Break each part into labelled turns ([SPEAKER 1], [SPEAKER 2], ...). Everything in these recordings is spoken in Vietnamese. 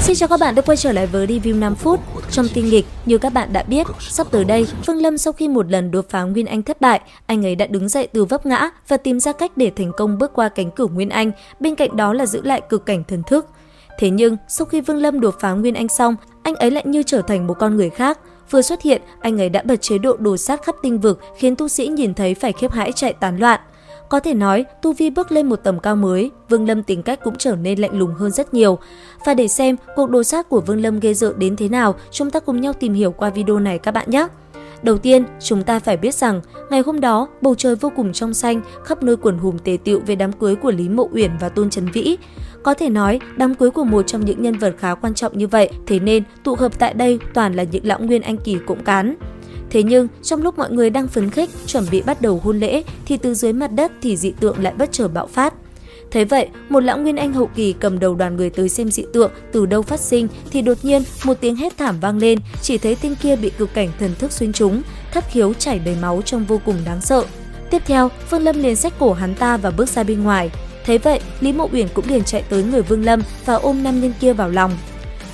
[SPEAKER 1] Xin chào các bạn đã quay trở lại với review 5 phút. Trong tin nghịch, như các bạn đã biết, sắp tới đây, Vương Lâm sau khi một lần đột phá Nguyên Anh thất bại, anh ấy đã đứng dậy từ vấp ngã và tìm ra cách để thành công bước qua cánh cửa Nguyên Anh, bên cạnh đó là giữ lại cực cảnh thần thức. Thế nhưng, sau khi Vương Lâm đột phá Nguyên Anh xong, anh ấy lại như trở thành một con người khác. Vừa xuất hiện, anh ấy đã bật chế độ đồ sát khắp tinh vực, khiến tu sĩ nhìn thấy phải khiếp hãi chạy tán loạn. Có thể nói, tu vi bước lên một tầm cao mới, Vương Lâm tính cách cũng trở nên lạnh lùng hơn rất nhiều. Và để xem cuộc đồ sát của Vương Lâm ghê rợn đến thế nào, chúng ta cùng nhau tìm hiểu qua video này các bạn nhé. Đầu tiên, chúng ta phải biết rằng, ngày hôm đó, bầu trời vô cùng trong xanh, khắp nơi quần hùng tề tựu về đám cưới của Lý Mộ Uyển và Tôn Chấn Vĩ. Có thể nói, đám cưới của một trong những nhân vật khá quan trọng như vậy, thế nên tụ hợp tại đây toàn là những lão Nguyên Anh kỳ cộng cán. Thế nhưng, trong lúc mọi người đang phấn khích, chuẩn bị bắt đầu hôn lễ, thì từ dưới mặt đất thì dị tượng lại bất chợt bạo phát. Thế vậy, một lão Nguyên Anh hậu kỳ cầm đầu đoàn người tới xem dị tượng từ đâu phát sinh thì đột nhiên một tiếng hét thảm vang lên, chỉ thấy tên kia bị cực cảnh thần thức xuyên trúng, thất khiếu chảy đầy máu trông vô cùng đáng sợ. Tiếp theo, Vương Lâm liền xách cổ hắn ta và bước ra bên ngoài. Thế vậy, Lý Mộ Uyển cũng liền chạy tới người Vương Lâm và ôm nam nhân kia vào lòng.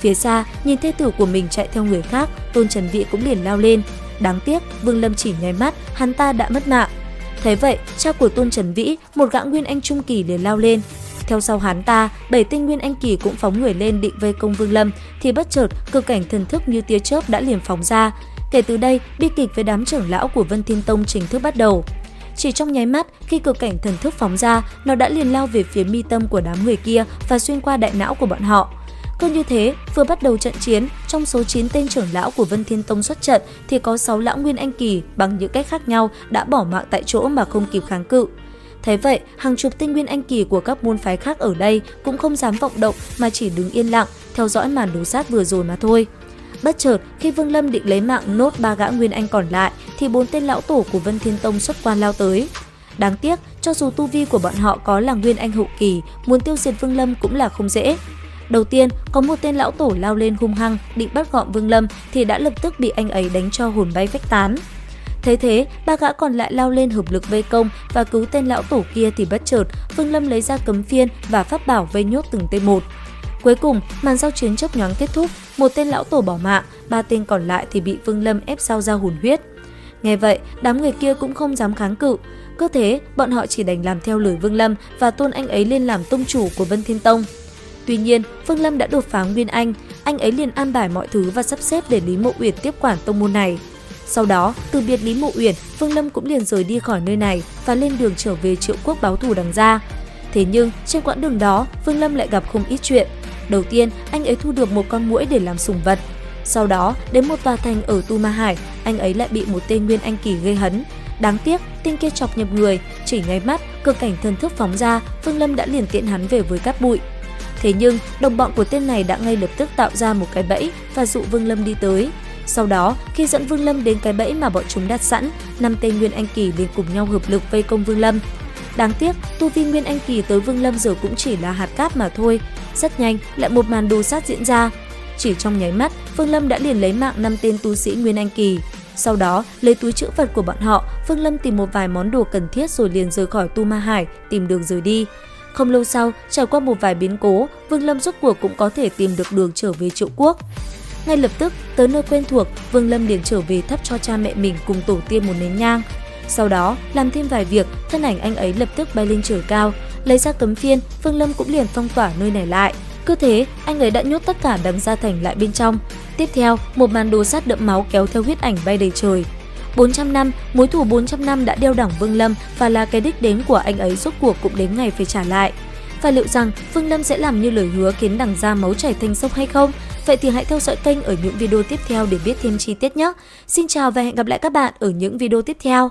[SPEAKER 1] Phía xa, nhìn thê tử của mình chạy theo người khác, Tôn Chấn Vĩ cũng liền lao lên. Đáng tiếc, Vương Lâm chỉ nháy mắt, hắn ta đã mất mạng. Thế vậy, cha của Tôn Chấn Vĩ, một gã Nguyên Anh trung kỳ liền lao lên. Theo sau hắn ta, 7 tên Nguyên Anh kỳ cũng phóng người lên định vây công Vương Lâm, thì bất chợt cực cảnh thần thức như tia chớp đã liền phóng ra. Kể từ đây, bi kịch với đám trưởng lão của Vân Thiên Tông chính thức bắt đầu. Chỉ trong nháy mắt, khi cực cảnh thần thức phóng ra, nó đã liền lao về phía mi tâm của đám người kia và xuyên qua đại não của bọn họ. Cứ như thế, vừa bắt đầu trận chiến, trong số 9 tên trưởng lão của Vân Thiên Tông xuất trận thì có 6 lão Nguyên Anh kỳ bằng những cách khác nhau đã bỏ mạng tại chỗ mà không kịp kháng cự. Thế vậy, hàng chục tên Nguyên Anh kỳ của các môn phái khác ở đây cũng không dám vọng động mà chỉ đứng yên lặng, theo dõi màn đồ sát vừa rồi mà thôi. Bất chợt, khi Vương Lâm định lấy mạng nốt 3 gã Nguyên Anh còn lại thì 4 tên lão tổ của Vân Thiên Tông xuất quan lao tới. Đáng tiếc, cho dù tu vi của bọn họ có là Nguyên Anh hậu kỳ, muốn tiêu diệt Vương Lâm cũng là không dễ. Đầu tiên, có một tên lão tổ lao lên hung hăng định bắt gọn Vương Lâm thì đã lập tức bị anh ấy đánh cho hồn bay phách tán. Thế thế, 3 gã còn lại lao lên hợp lực vây công và cứu tên lão tổ kia thì bất chợt, Vương Lâm lấy ra cấm phiên và pháp bảo vây nhốt từng tên một. Cuối cùng, màn giao chiến chớp nhoáng kết thúc, một tên lão tổ bỏ mạng, 3 tên còn lại thì bị Vương Lâm ép sao ra hồn huyết. Nghe vậy, đám người kia cũng không dám kháng cự. Cứ thế, bọn họ chỉ đành làm theo lời Vương Lâm và tôn anh ấy lên làm tông chủ của Vân Thiên Tông. Tuy nhiên, Vương Lâm đã đột phá Nguyên anh ấy liền an bài mọi thứ và sắp xếp để Lý Mộ Uyển tiếp quản tông môn này. Sau đó, từ biệt Lý Mộ Uyển, Vương Lâm cũng liền rời đi khỏi nơi này và lên đường trở về Triệu Quốc báo thù đằng gia. Thế nhưng, trên quãng đường đó, Vương Lâm lại gặp không ít chuyện. Đầu tiên, anh ấy thu được một con muỗi để làm sủng vật. Sau đó, đến một tòa thành ở Tu Ma Hải, anh ấy lại bị một tên Nguyên Anh kỳ gây hấn. Đáng tiếc, tên kia chọc nhập người, chỉ nháy mắt, cực cảnh thần thức phóng ra, Vương Lâm đã liền tiễn hắn về với cát bụi. Thế nhưng, đồng bọn của tên này đã ngay lập tức tạo ra một cái bẫy và dụ Vương Lâm đi tới. Sau đó, khi dẫn Vương Lâm đến cái bẫy mà bọn chúng đặt sẵn, 5 tên Nguyên Anh kỳ liền cùng nhau hợp lực vây công Vương Lâm. Đáng tiếc, tu vi Nguyên Anh kỳ tới Vương Lâm giờ cũng chỉ là hạt cát mà thôi. Rất nhanh, lại một màn đồ sát diễn ra. Chỉ trong nháy mắt, Vương Lâm đã liền lấy mạng 5 tên tu sĩ Nguyên Anh kỳ. Sau đó, lấy túi trữ vật của bọn họ, Vương Lâm tìm một vài món đồ cần thiết rồi liền rời khỏi Tu Ma Hải, tìm đường rời đi. Không lâu sau, trải qua một vài biến cố, Vương Lâm rốt cuộc cũng có thể tìm được đường trở về Triệu Quốc. Ngay lập tức, tới nơi quen thuộc, Vương Lâm liền trở về thắp cho cha mẹ mình cùng tổ tiên một nén nhang. Sau đó, làm thêm vài việc, thân ảnh anh ấy lập tức bay lên trời cao. Lấy ra cấm phiên, Vương Lâm cũng liền phong tỏa nơi này lại. Cứ thế, anh ấy đã nhốt tất cả đằng gia thành lại bên trong. Tiếp theo, một màn đồ sát đẫm máu kéo theo huyết ảnh bay đầy trời. 400 năm, mối thù 400 năm đã đeo đẳng Vương Lâm và là cái đích đến của anh ấy rốt cuộc cũng đến ngày phải trả lại. Và liệu rằng Vương Lâm sẽ làm như lời hứa khiến đằng gia máu chảy thành sông hay không? Vậy thì hãy theo dõi kênh ở những video tiếp theo để biết thêm chi tiết nhé. Xin chào và hẹn gặp lại các bạn ở những video tiếp theo.